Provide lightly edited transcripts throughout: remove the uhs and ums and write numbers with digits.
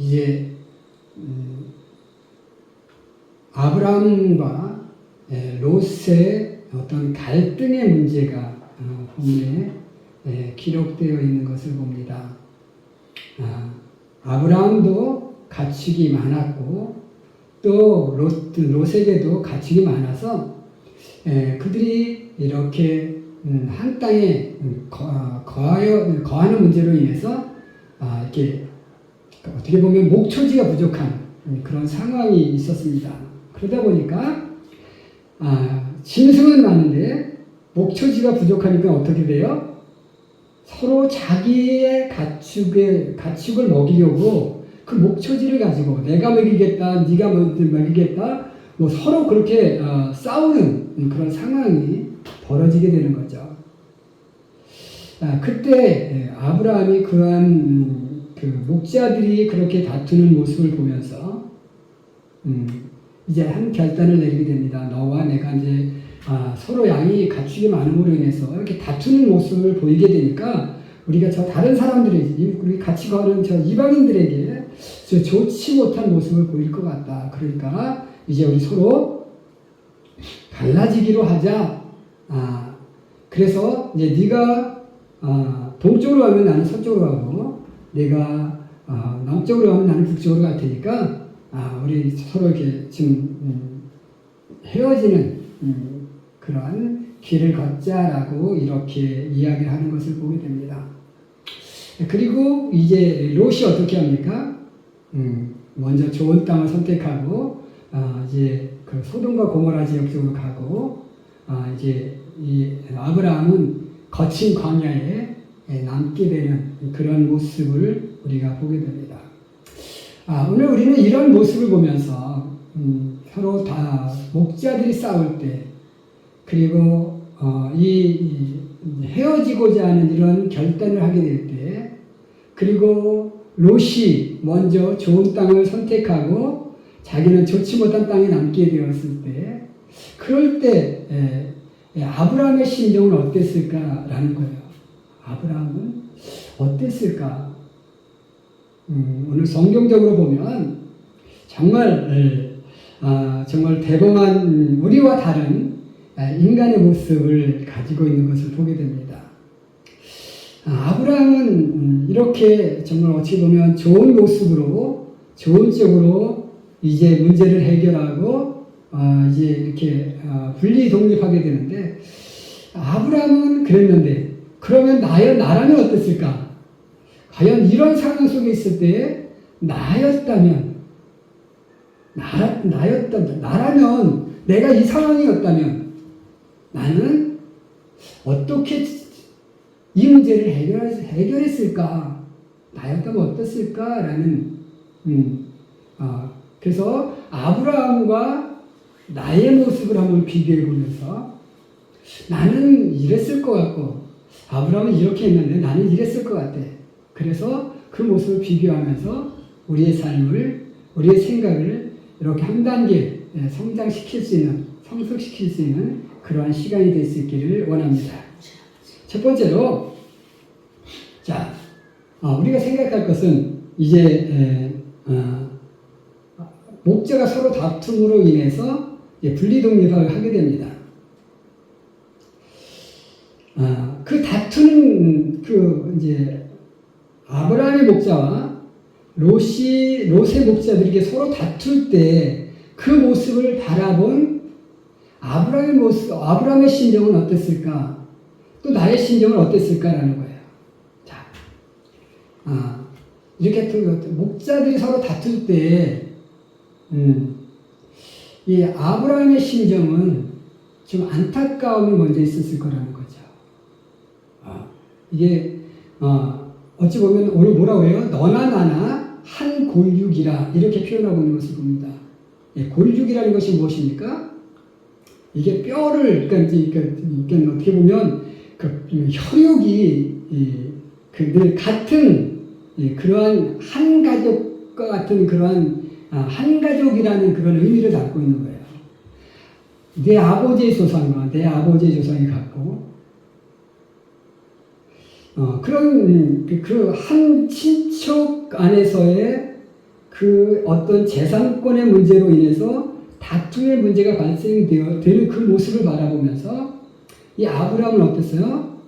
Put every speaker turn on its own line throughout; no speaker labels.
이제 아브라함과 롯의 어떤 갈등의 문제가 본문에 기록되어 있는 것을 봅니다. 아브라함도 가축이 많았고 또 롯에게도 가축이 많아서 그들이 이렇게 한 땅에 거하는 문제로 인해서 이렇게 어떻게 보면 목초지가 부족한 그런 상황이 있었습니다. 그러다 보니까 짐승은 많은데 목초지가 부족하니까 어떻게 돼요? 서로 자기의 가축을 먹이려고 그 목초지를 가지고 내가 먹이겠다, 네가 먹이겠다, 뭐 서로 그렇게 싸우는 그런 상황이 벌어지게 되는 거죠. 그때 아브라함이 그러한 그 목자들이 그렇게 다투는 모습을 보면서 이제 한 결단을 내리게 됩니다. 너와 내가 이제 서로 양이 가축이 많음으로 인해서 이렇게 다투는 모습을 보이게 되니까 우리가 저 다른 사람들에게, 우리 같이 거하는 저 이방인들에게 저 좋지 못한 모습을 보일 것 같다. 그러니까 이제 우리 서로 갈라지기로 하자. 그래서 이제 네가 동쪽으로 가면 나는 서쪽으로 가고, 내가 남쪽으로 가면 나는 북쪽으로 갈 테니까 우리 서로 이렇게 지금 헤어지는 그러한 길을 걷자라고 이렇게 이야기를 하는 것을 보게 됩니다. 그리고 이제 롯이 어떻게 합니까? 먼저 좋은 땅을 선택하고 이제 그 소돔과 고모라 지역 쪽으로 가고 이제 이 아브라함은 거친 광야에 남게 되는 그런 모습을 우리가 보게 됩니다. 오늘 우리는 이런 모습을 보면서 서로 다 목자들이 싸울 때, 그리고 이 헤어지고자 하는 이런 결단을 하게 될 때, 그리고 롯이 먼저 좋은 땅을 선택하고 자기는 좋지 못한 땅에 남게 되었을 때, 그럴 때 아브라함의 심정은 어땠을까라는 거예요. 아브라함은 어땠을까? 오늘 성경적으로 보면 정말 대범한 우리와 다른 인간의 모습을 가지고 있는 것을 보게 됩니다. 아브라함은 이렇게 정말 어찌 보면 좋은 모습으로, 좋은 쪽으로 이제 문제를 해결하고 이제 이렇게 분리 독립하게 되는데, 아브라함은 그랬는데 그러면 나라면 어땠을까? 과연 이런 상황 속에 있을 때 나라면, 내가 이 상황이었다면 나는 어떻게 이 문제를 해결했을까? 나였다면 어땠을까라는 그래서 아브라함과 나의 모습을 한번 비교해 보면서 나는 이랬을 것 같고 아브라함은 이렇게 했는데 나는 이랬을 것 같아. 그래서 그 모습을 비교하면서 우리의 삶을, 우리의 생각을 이렇게 한 단계 성장시킬 수 있는, 성숙시킬 수 있는 그러한 시간이 될 수 있기를 원합니다. 첫 번째로, 자, 우리가 생각할 것은 이제 목자가 서로 다툼으로 인해서 분리독립을 하게 됩니다. 그 다투는 이제 아브라함의 목자와 롯의 목자들에게 서로 다툴 때 그 모습을 바라본 아브라함의 심정은 어땠을까? 또 나의 심정은 어땠을까라는 거예요. 자, 이렇게 목자들이 서로 다툴 때, 이 아브라함의 심정은 좀 안타까움이 먼저 있었을 거라는 거죠. 이게, 어찌 보면 오늘 뭐라고 해요? 너나 나나 한 골육이라 이렇게 표현하고 있는 것을 봅니다. 골육이라는 것이 무엇입니까? 이게 뼈를, 그러니까 어떻게 보면 그 혈육이 늘 같은 그러한 한 가족과 같은 그러한 한 가족이라는 그런 의미를 담고 있는 거예요. 내 아버지의 조상과 내 아버지의 조상이 같고, 그런 그 한 친척 안에서의 그 어떤 재산권의 문제로 인해서 다툼의 문제가 발생되는 그 모습을 바라보면서 이 아브라함은 어땠어요?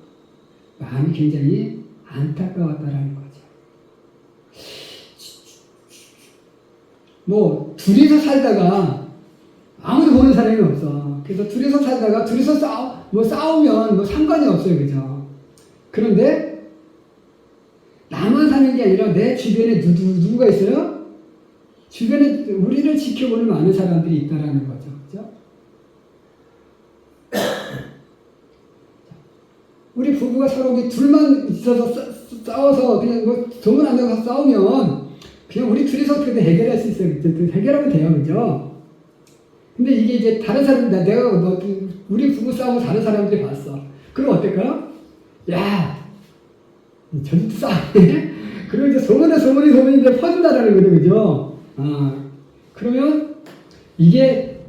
마음이 굉장히 안타까웠다라는 거죠. 뭐 둘이서 살다가 아무도 보는 사람이 없어. 그래서 둘이서 살다가 둘이서 싸우면 뭐 상관이 없어요, 그죠? 그런데 나만 사는 게 아니라 내 주변에 누구가 있어요? 주변에 우리를 지켜보는 많은 사람들이 있다라는 거죠, 그죠? 우리 부부가 서로 둘만 있어서 싸워서 그냥 뭐 소문 안 나서 싸우면 그냥 우리 둘이서 어떻게든 해결할 수 있어요. 해결하면 돼요, 그죠? 근데 이게 이제 다른 사람, 우리 부부 싸우고 다른 사람들이 봤어. 그럼 어떨까요? 야, 저집도 싸우네? 그리고 이제 소문이 이제 퍼진다라는 거죠, 그죠? 그러면 이게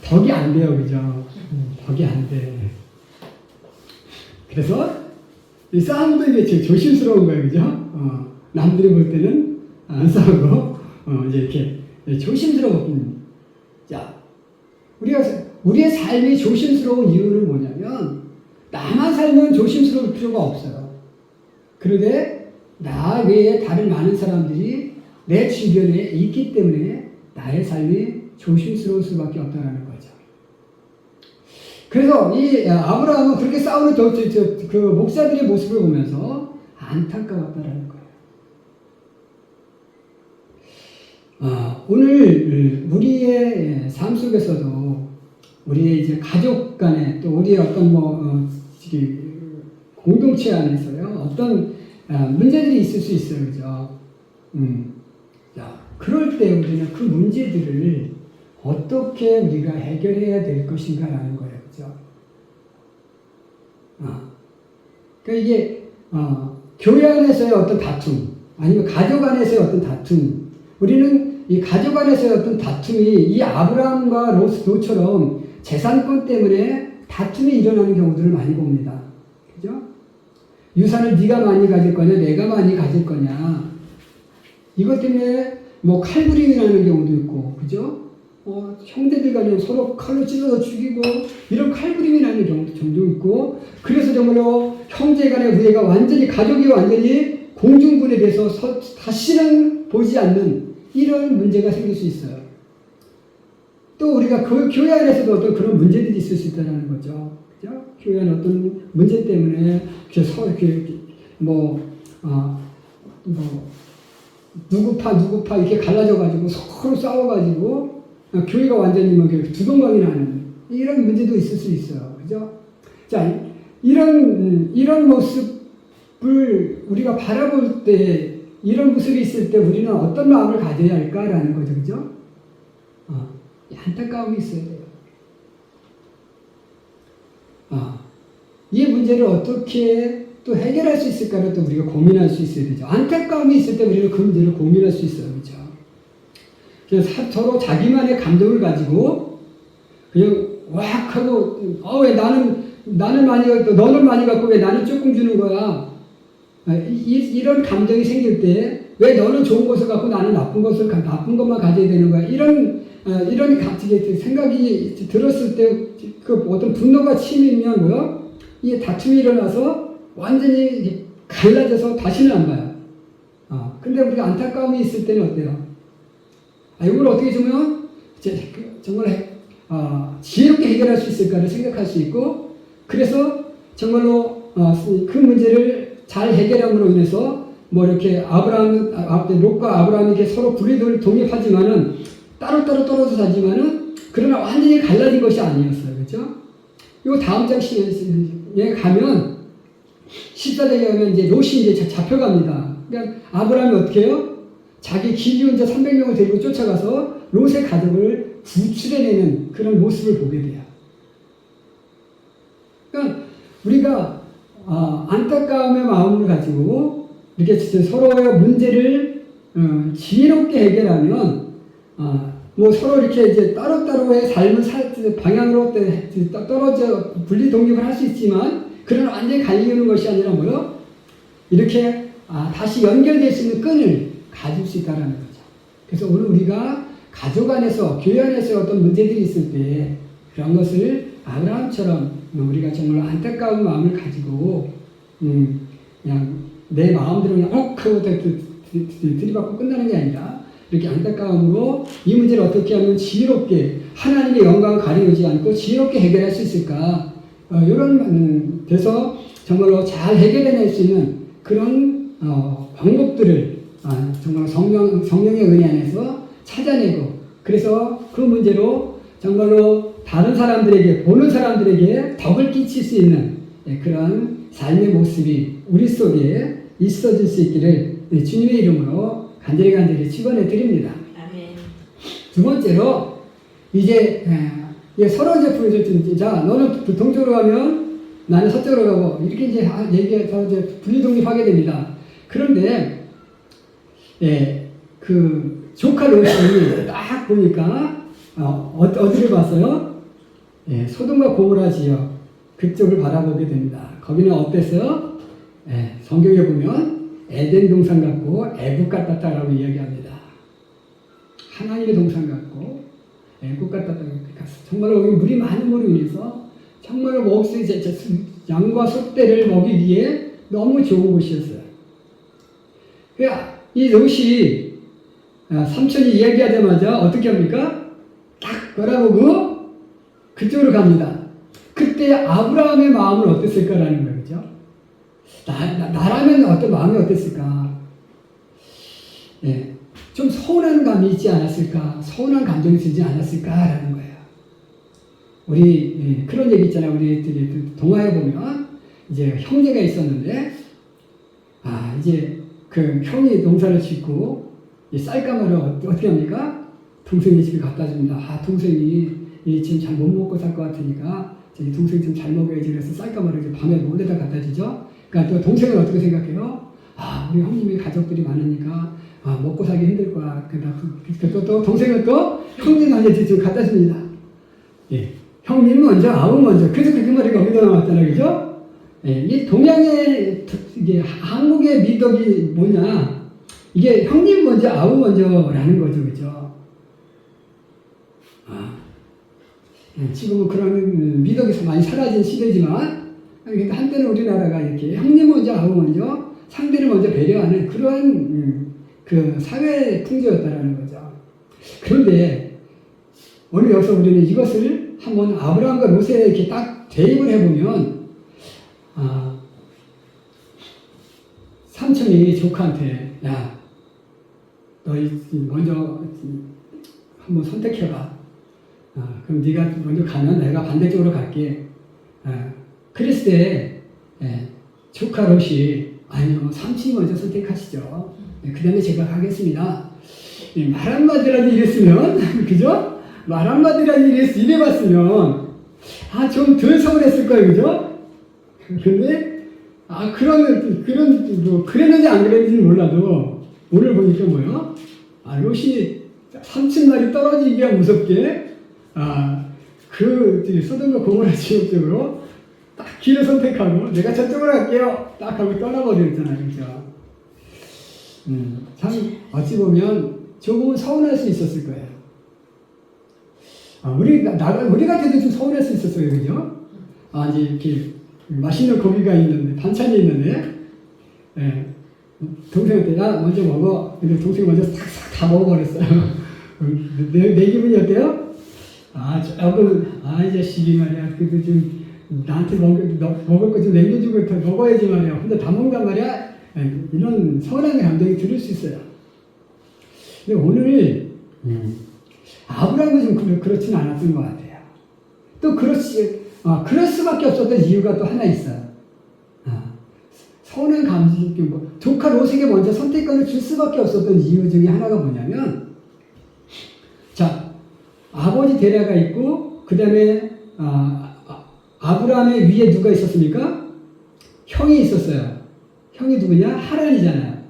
덕이 안 돼요, 그죠? 덕이 안 돼. 그래서 이 싸움도 이제 조심스러운 거예요, 그죠? 남들이 볼 때는 안 싸우고, 이제 이렇게 조심스러워. 자, 우리의 삶이 조심스러운 이유는 뭐냐면, 나만 살면 조심스러울 필요가 없어요. 그런데 나 외에 다른 많은 사람들이 내 주변에 있기 때문에 나의 삶이 조심스러울 수밖에 없다는 거죠. 그래서 이 아브라함은 그렇게 싸우는 그 목사들의 모습을 보면서 안타까웠다는 거예요. 오늘 우리의 삶 속에서도 우리의 이제 가족 간에 또 우리의 어떤 공동체 안에서요 어떤 문제들이 있을 수 있어요, 그죠? 자, 그럴 때 우리는 그 문제들을 어떻게 우리가 해결해야 될 것인가라는 거예요, 그죠? 그러니까 이게 교회 안에서의 어떤 다툼, 아니면 가족 안에서의 어떤 다툼, 우리는 이 가족 안에서의 어떤 다툼이 이 아브라함과 롯처럼 재산권 때문에 다툼이 일어나는 경우들을 많이 봅니다. 그죠? 유산을 네가 많이 가질 거냐, 내가 많이 가질 거냐. 이것 때문에 뭐 칼부림이 나는 경우도 있고, 그죠? 형제들 간에 서로 칼로 찔러서 죽이고, 이런 칼부림이 나는 경우도 종종 있고, 그래서 정말로 형제 간의 우애가 완전히, 가족이 완전히 공중분해돼서 다시는 보지 않는 이런 문제가 생길 수 있어요. 또 우리가 교회 안에서도 어떤 그런 문제들이 있을 수 있다는 거죠. 그죠? 교회 안 어떤 문제 때문에 누구파 이렇게 갈라져가지고 서로 싸워가지고 교회가 완전히 두동강이 나는 이런 문제도 있을 수 있어요. 그죠? 자, 이런 모습을 우리가 바라볼 때, 이런 모습이 있을 때 우리는 어떤 마음을 가져야 할까라는 거죠. 그죠? 안타까움이 있어야 돼요. 이 문제를 어떻게 또 해결할 수 있을까를 또 우리가 고민할 수 있어야 되죠. 안타까움이 있을 때 우리는 그 문제를 고민할 수 있어요. 그죠? 그래서 서로 자기만의 감정을 가지고 그냥 왁 하고 왜 나는 많이 갖고 너는 많이 갖고 왜 나는 조금 주는 거야? 이런 감정이 생길 때 왜 너는 좋은 것을 갖고 나는 나쁜 것만 가져야 되는 거야? 이런 생각이 들었을 때 그 어떤 분노가 치밀면 뭐요? 이 다툼이 일어나서 완전히 갈라져서 다시는 안 봐요. 근데 우리가 안타까움이 있을 때는 어때요? 이걸 어떻게 주면 정말 지혜롭게 해결할 수 있을까를 생각할 수 있고, 그래서 정말로 그 문제를 잘 해결함으로 인해서 뭐 이렇게 롯과 아브라함에게 서로 분리를 독립하지만은 따로따로 떨어져 사지만은 그러나 완전히 갈라진 것이 아니었어요. 그렇죠? 요 다음 장에 가면 14장에 가면 이제 롯이 이제 잡혀갑니다. 그러니까 아브라함이 어떻게 해요? 자기 기기혼자 300명을 데리고 쫓아가서 롯의 가족을 구출해내는 그런 모습을 보게 돼요. 그러니까 우리가 안타까움의 마음을 가지고 이렇게 서로의 문제를 지혜롭게 해결하면 뭐 서로 이렇게 이제 따로따로의 삶을 방향으로 떨어져 분리 독립을 할 수 있지만, 그런 완전히 갈리는 것이 아니라 뭐요? 이렇게 다시 연결될 수 있는 끈을 가질 수 있다는 거죠. 그래서 오늘 우리가 가족 안에서, 교회 안에서 어떤 문제들이 있을 때 그런 것을 아브라함처럼 우리가 정말 안타까운 마음을 가지고 그냥 내 마음대로 그냥 하고 들이받고 끝나는 게 아니라 이렇게 안타까움으로 이 문제를 어떻게 하면 지혜롭게 하나님의 영광을 가리우지 않고 지혜롭게 해결할 수 있을까, 이런 데서 정말로 잘 해결해낼 수 있는 그런 방법들을 정말 성령의 은혜 안에서 찾아내고, 그래서 그 문제로 정말로 다른 사람들에게, 보는 사람들에게 덕을 끼칠 수 있는 그런 삶의 모습이 우리 속에 있어질 수 있기를 주님의 이름으로 간절히 축원해 드립니다.
아멘.
두 번째로 이제 서로 이제 보여줬지. 자, 너는 동쪽으로 가면 나는 서쪽으로 가고, 이렇게 이제 얘기해서 이제 분리독립하게 됩니다. 그런데 그 조카 롯이 딱 보니까 어디를 봤어요? 소돔과 고모라 지역 그쪽을 바라보게 됩니다. 거기는 어땠어요? 성경에 보면 에덴 동산 같고 애국 같았다라고 이야기합니다. 하나님의 동산 같고 애국 같았다고. 정말로 여기 물이 많은 물로 인해서 정말로 양과 소떼를 먹이기 위해 너무 좋은 곳이었어요. 그러니까 이 롯이 삼촌이 이야기하자마자 어떻게 합니까? 딱 바라보고 그쪽으로 갑니다. 그때 아브라함의 마음은 어땠을까라는 거죠. 나라면 어떤 마음이 어땠을까? 좀 서운한 감이 있지 않았을까? 서운한 감정이 들지 않았을까라는 거예요. 우리 그런 얘기 있잖아요. 우리 동화에 보면 이제 형제가 있었는데, 이제 그 형이 농사를 짓고 쌀가마를 어떻게 합니까? 동생이 집에 갖다 줍니다. 동생이 지금 잘 못 먹고 살 것 같으니까 동생 좀 잘 먹어야지. 그래서 쌀가마를 이제 밤에 몰래다 갖다 주죠. 그러니까 또 동생은 어떻게 생각해요? 우리 형님이 가족들이 많으니까 먹고 살기 힘들 거야. 그러니까 또 동생은 또 형님한테 지금 갖다 줍니다. 형님 먼저, 아우 먼저. 그래서 그 말이 거기다 나왔잖아요, 그죠? 이 동양의 이게 한국의 미덕이 뭐냐? 이게 형님 먼저, 아우 먼저라는 거죠, 그죠? 지금은 그런 미덕이 많이 사라진 시대지만, 한때는 우리나라가 이렇게 형님 먼저, 아우 먼저, 상대를 먼저 배려하는 그러한 그 사회 풍조였다라는 거죠. 그런데 오늘 여기서 우리는 이것을 한번 아브라함과 롯에 이렇게 딱 대입을 해보면, 삼촌이 조카한테, 야, 너 먼저 한번 선택해봐. 그럼 네가 먼저 가면 내가 반대쪽으로 갈게. 그랬을 때 조카 롯이, 아니요, 삼촌이 먼저 선택하시죠. 그 다음에 제가 가겠습니다. 말 한마디라도 이랬으면, 그죠? 말 한마디라도 이래봤으면, 좀 덜 서운했을 거예요, 그죠? 근데, 그랬는지 안 그랬는지 몰라도, 오늘 보니까 뭐요? 롯이 삼촌 말이 떨어지기가 무섭게, 소돔과 고모라 지역 쪽으로 딱 길을 선택하고, 내가 저쪽으로 갈게요. 딱 하고 떠나버렸잖아요, 그죠? 참, 어찌 보면 조금은 서운할 수 있었을 거예요. 우리 같아도 좀 서운할 수 있었어요, 그죠? 이제 이렇게 맛있는 고기가 있는데, 반찬이 있는데, 동생한테, 야, 먼저 먹어. 근데 동생이 먼저 싹싹 다 먹어버렸어요. 내 기분이 어때요? 조금, 이 자식이 말이야. 그래도 좀, 나한테 먹을 거 좀 남겨주고 더 먹어야지 말이야. 혼자 다 먹는단 말이야. 이런 서운한 감정이 들을 수 있어요. 근데 오늘, 아브라함은 좀 그렇지는 않았던 것 같아요. 또 그럴 수밖에 없었던 이유가 또 하나 있어요. 서운한 감정이 조카 롯에게 먼저 선택권을 줄 수밖에 없었던 이유 중에 하나가 뭐냐면, 자, 아버지 데라가 있고, 그 다음에, 아브라함의 위에 누가 있었습니까? 형이 있었어요. 형이 누구냐? 하란이잖아요.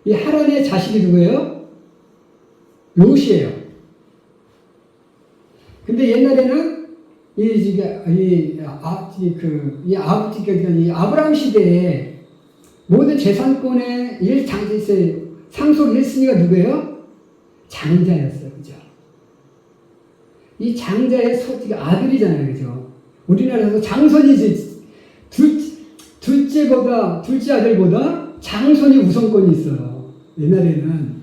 이 하란의 자식이 누구예요? 롯이에요. 근데 옛날에는 이 아브라함 시대에 모든 재산권의 상속 1순위가 누구예요? 장자였어요. 그죠? 이 장자의 아들이잖아요. 그죠? 우리나라에서 장손이 둘째 아들보다 장손이 우선권이 있어요. 옛날에는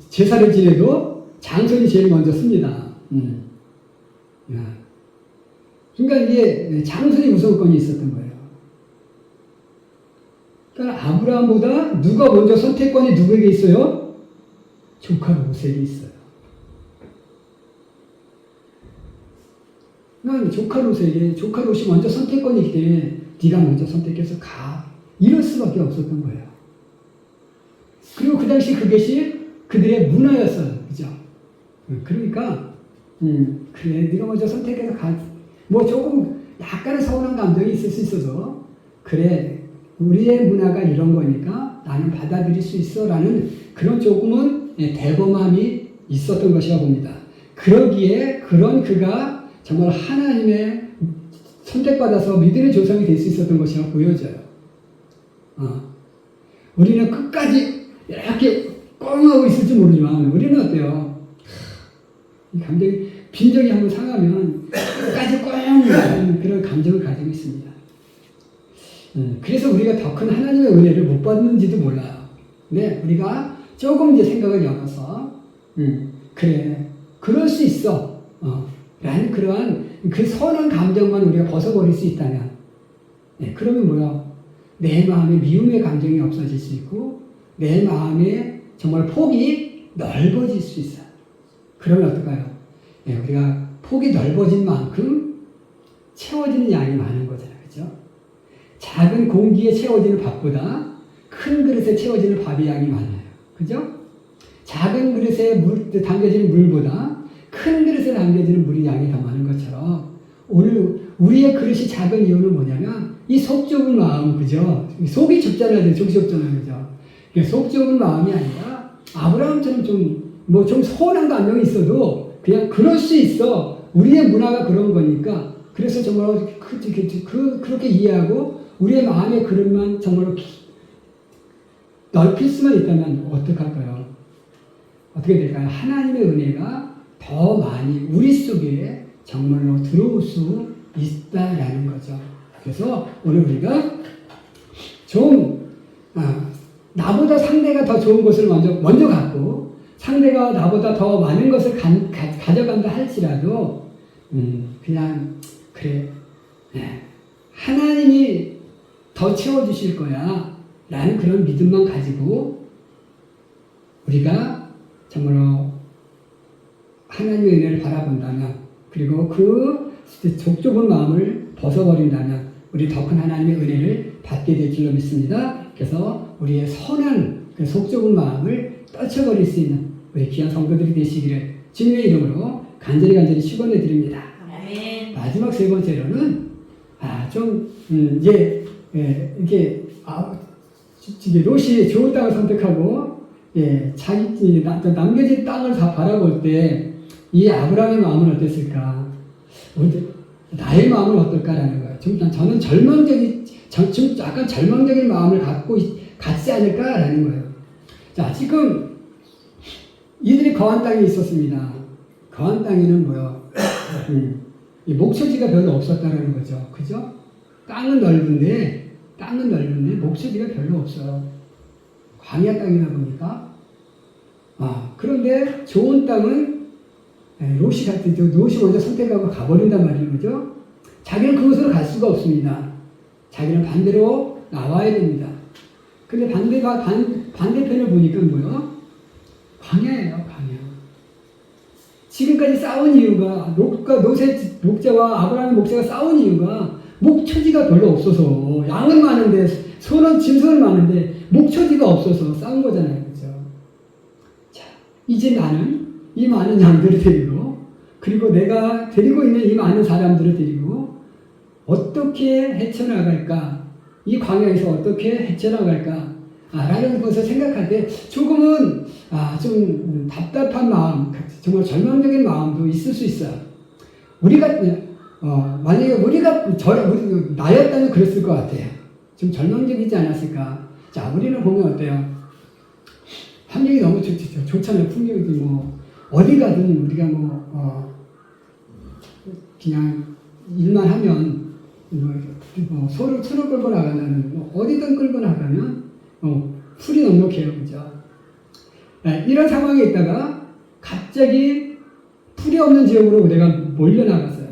제사를 지내도 장손이 제일 먼저 씁니다. 그러니까 이게 장손이 우선권이 있었던 거예요. 그러니까 아브라함보다 누가 먼저 선택권이 누구에게 있어요? 조카 롯에게 있어요. 그러니까 조카 롯이 먼저 선택권이 있기 때문에 네가 먼저 선택해서 가. 이럴 수밖에 없었던 거예요. 그리고 그 당시 그것이 그들의 문화였어요. 그죠? 그러니까 그래 네가 먼저 선택해서 가. 뭐 조금 약간의 서운한 감정이 있을 수 있어서 그래 우리의 문화가 이런 거니까 나는 받아들일 수 있어 라는 그런 조금은 대범함이 있었던 것이라 봅니다. 그러기에 그가 정말 하나님의 선택받아서 믿음의 조상이 될 수 있었던 것이라 보여져요. 우리는 끝까지 이렇게 꽁하고 있을지 모르지만 우리는 어때요? 이 감정이 빈정이 한번 상하면 끝까지 꽁 그런 감정을 가지고 있습니다. 그래서 우리가 더 큰 하나님의 은혜를 못 받는지도 몰라요. 근데 우리가 조금 이제 생각을 열어서 그래 그럴 수 있어 라는 그러한 그 선한 감정만 우리가 벗어버릴 수 있다면 그러면 뭐야? 내 마음에 미움의 감정이 없어질 수 있고 내 마음에 정말 폭이 넓어질 수 있어요. 그러면 어떨까요? 우리가 폭이 넓어진 만큼 채워지는 양이 많은 거잖아요. 그죠? 작은 공기에 채워지는 밥보다 큰 그릇에 채워지는 밥의 양이 많아요. 그죠? 작은 그릇에 담겨지는 물보다 큰 그릇에 담겨지는 물의 양이 더 많은 것처럼 오늘 우리의 그릇이 작은 이유는 뭐냐면 이 속 좁은 마음, 그죠? 속이 좁잖아요. 속이 좁잖아요. 그죠? 속 좁은 마음이 아니라 아브라함처럼 좀 서운한 감정이 있어도 그냥 그럴 수 있어. 우리의 문화가 그런 거니까 그래서 정말 그렇게 이해하고 우리의 마음의 그릇만 정말로 넓힐 수만 있다면 어떡할까요? 어떻게 될까요? 하나님의 은혜가 더 많이 우리 속에 정말로 들어올 수 있다라는 거죠. 그래서 오늘 우리가 나보다 상대가 더 좋은 것을 먼저 갖고 상대가 나보다 더 많은 것을 가져간다 할지라도 그냥 그래 하나님이 더 채워주실 거야 라는 그런 믿음만 가지고 우리가 정말로 하나님의 은혜를 바라본다면 그리고 그 좁은 마음을 벗어버린다면 우리 더 큰 하나님의 은혜를 받게 될 줄로 믿습니다. 그래서 우리의 선한 그 속 좁은 마음을 떨쳐버릴 수 있는 우리 귀한 성도들이 되시기를 주님의 이름으로 간절히 축원해 드립니다. 마지막 세 번째로는 이게 롯이 좋은 땅을 선택하고 자기 남겨진 땅을 다 바라볼 때 이 아브라함의 마음은 어땠을까? 나의 마음은 어떨까라는 거예요. 저는 약간 절망적인 마음을 갖지 않을까라는 거예요. 자, 지금 이들이 거한 땅에 있었습니다. 거한 땅에는 뭐요? 목초지가 별로 없었다라는 거죠. 그죠? 땅은 넓은데 목초지가 별로 없어요. 광야 땅이다 보니까. 그런데 좋은 땅은 롯이 먼저 선택하고 가버린단 말이에요. 그죠? 자기는 그곳으로 갈 수가 없습니다. 자기는 반대로 나와야 됩니다. 근데 반대편을 보니까 뭐요? 광야예요, 광야. 지금까지 싸운 이유가, 목자와 아브라함의 목자가 싸운 이유가 목초지가 별로 없어서, 양은 많은데, 짐승은 많은데, 목초지가 없어서 싸운 거잖아요. 그죠? 자, 이제 나는 이 많은 양들을 데리고, 그리고 내가 데리고 있는 이 많은 사람들을 데리고, 어떻게 헤쳐나갈까? 이 광야에서 어떻게 헤쳐나갈까? 라는 것을 생각할 때 조금은 좀 답답한 마음, 정말 절망적인 마음도 있을 수 있어요. 만약에 나였다면 그랬을 것 같아요. 좀 절망적이지 않았을까? 자, 우리는 보면 어때요? 환경이 너무 좋잖아요. 풍경이 뭐 어디 가든 우리가 그냥 일만 하면 소를 끌고 나가면 어디든 끌고 나가면 풀이 넉넉해요, 그죠? 네, 이런 상황에 있다가 갑자기 풀이 없는 지역으로 내가 몰려 나갔어요.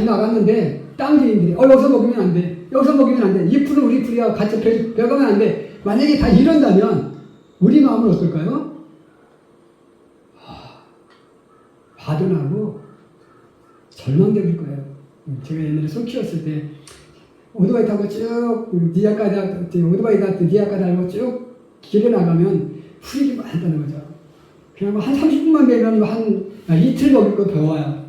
나갔는데 땅 주인들이 여기서 먹으면 안 돼, 여기서 먹으면 안 돼. 이 풀은 우리 풀이야, 같이 벼가면 안 돼. 만약에 다 이런다면 우리 마음은 어떨까요? 화도 절망적일 거예요. 제가 옛날에 소 키웠을 때 오토바이 타고 쭉 오토바이 타고 니아까지 하고 쭉 길에 나가면 풀이 많다는 거죠. 그냥 한 30분만 되면 한 이틀 먹을 거 배워요.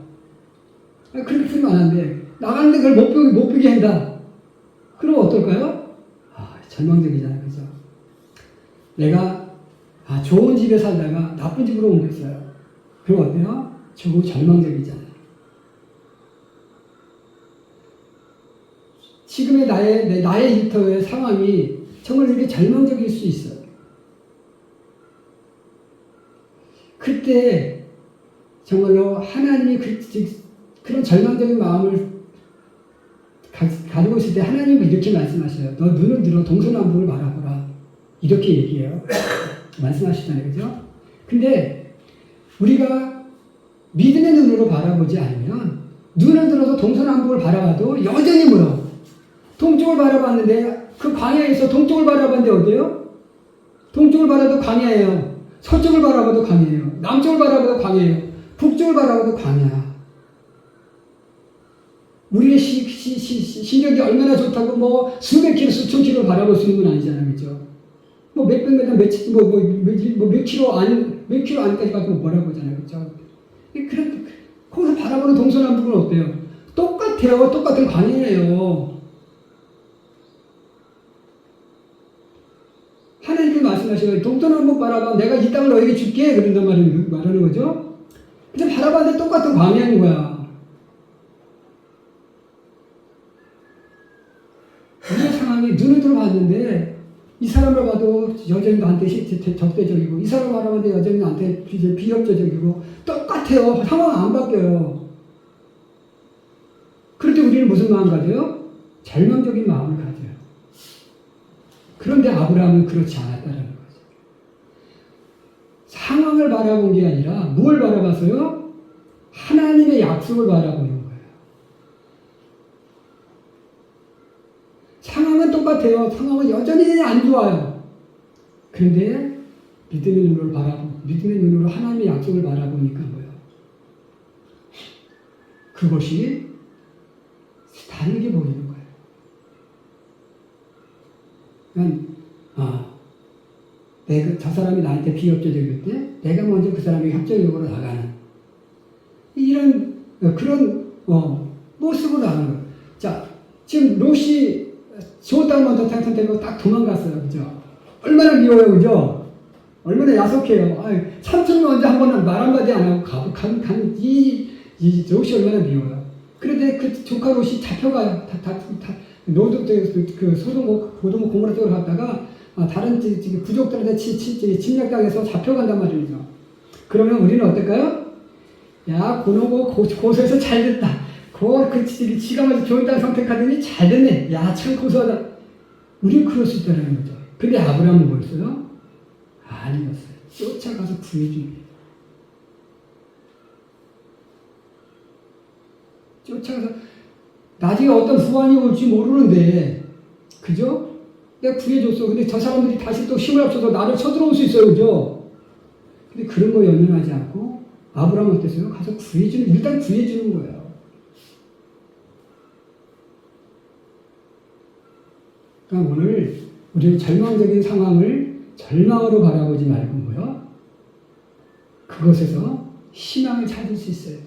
그렇게 풀이 많은데 나가는데 그걸 못 비게 한다. 그럼 어떨까요? 절망적이잖아요, 그죠? 내가 좋은 집에 살다가 나쁜 집으로 옮겼어요. 그럼 어때요? 저거 절망적이잖아요. 지금의 나의 일터의 상황이 정말 이렇게 절망적일 수 있어요. 그때 정말로 하나님이 그런 절망적인 마음을 가지고 있을 때 하나님은 이렇게 말씀하셔요. 너 눈을 들어 동서남북을 바라보라. 이렇게 얘기해요. 말씀하시잖아요, 그죠? 근데 우리가 믿음의 눈으로 바라보지 않으면 눈을 들어서 동서남북을 바라봐도 여전히 멀어. 동쪽을 바라봤는데 그 광야에서 동쪽을 바라봤는데 어디예요? 동쪽을 바라도 광야예요. 서쪽을 바라봐도 광야예요. 남쪽을 바라봐도 광야예요. 북쪽을 바라봐도 광야. 우리의 시력이 얼마나 좋다고 수백 킬로, 수천 킬로 바라볼 수 있는 건 아니잖아요, 그죠? 몇백 메터, 몇 킬로 몇 킬로 안까지 가서 못 바라보잖아요, 그죠? 거기서 바라보는 동서남북은 어때요? 똑같아요. 똑같은 광야예요. 하나님께 말씀하시고 동서남북 바라봐. 내가 이 땅을 너에게 줄게. 그런단 말하는 거죠. 근데 바라봤는데 똑같은 광야인 거야. 우리의 상황이 눈을 들어봤는데 이 사람을 봐도 여전히 나한테 적대적이고 이 사람을 바라봤는데 여전히 나한테 비협조적이고 똑같아요. 상황 안 바뀌어요. 그럴 때 우리는 무슨 마음 가져요? 절망적인 마음을 가져요. 그런데 아브라함은 그렇지 않았다는 거죠. 상황을 바라본 게 아니라 뭘 바라봤어요? 하나님의 약속을 바라보는 거예요. 상황은 똑같아요. 상황은 여전히 안 좋아요. 그런데 믿음의 눈으로 하나님의 약속을 바라보니까 뭐예요? 그것이 다르게 보이는 거예요. 그러니까 저 사람이 나한테 비협조적일 때 내가 먼저 그 사람에게 협조적으로 나가는 그런 모습으로 나가는 거예요. 자, 지금 롯이 좋은 땅 먼저 탕탕대고 딱 도망갔어요, 그죠? 얼마나 미워요, 그죠? 얼마나 야속해요. 삼촌 먼저 한 번은 말 한마디 안 하고 이 롯이 얼마나 미워요. 그런데 그 조카 롯이 잡혀가요. 그 소돔 고모라 쪽으로 갔다가 다른 부족들한테 침략당해서 잡혀간단 말이죠. 그러면 우리는 어떨까요? 야, 고소해서 잘 됐다. 지가 먼저 좋은 땅 선택하더니 잘 됐네. 야, 참 고소하다. 우리는 그럴 수 있다는 거죠. 근데 아브라함은 뭐였어요? 아니었어요. 쫓아가서 구해줍니다. 쫓아가서 나중에 어떤 후환이 올지 모르는데, 그죠? 내가 구해줬어. 근데 저 사람들이 다시 또 힘을 합쳐서 나를 쳐들어올 수 있어요, 그죠? 근데 그런 거 연연하지 않고 아브라함은 어땠어요? 가서 일단 구해주는 거예요. 그러니까 오늘 우리는 절망적인 상황을 절망으로 바라보지 말고 뭐요? 그곳에서 희망을 찾을 수 있어요.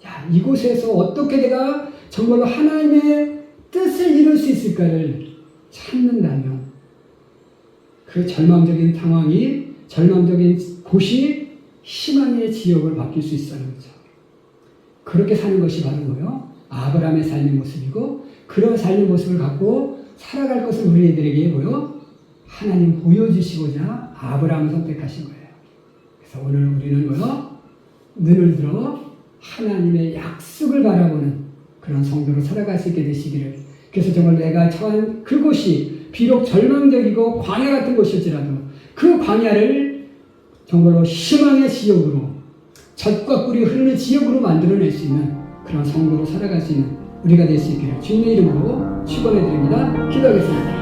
야, 이곳에서 어떻게 내가 정말로 하나님의 뜻을 이룰 수 있을까를 찾는다면 그 절망적인 상황이, 절망적인 곳이 희망의 지역을 바뀔 수 있다는 거죠. 그렇게 사는 것이 바로 뭐요? 아브라함의 삶의 모습이고, 그런 삶의 모습을 갖고 살아갈 것을 우리들에게 뭐요? 하나님 보여주시고자 아브라함을 선택하신 거예요. 그래서 오늘 우리는 눈을 들어 하나님의 약속을 바라보는 그런 성도로 살아갈 수 있게 되시기를. 그래서 정말 내가 처한 그곳이 비록 절망적이고 광야 같은 곳일지라도 그 광야를 정말로 희망의 지역으로, 젖과 꿀이 흐르는 지역으로 만들어낼 수 있는 그런 성도로 살아갈 수 있는 우리가 될 수 있기를 주님의 이름으로 축원해 드립니다. 기도하겠습니다.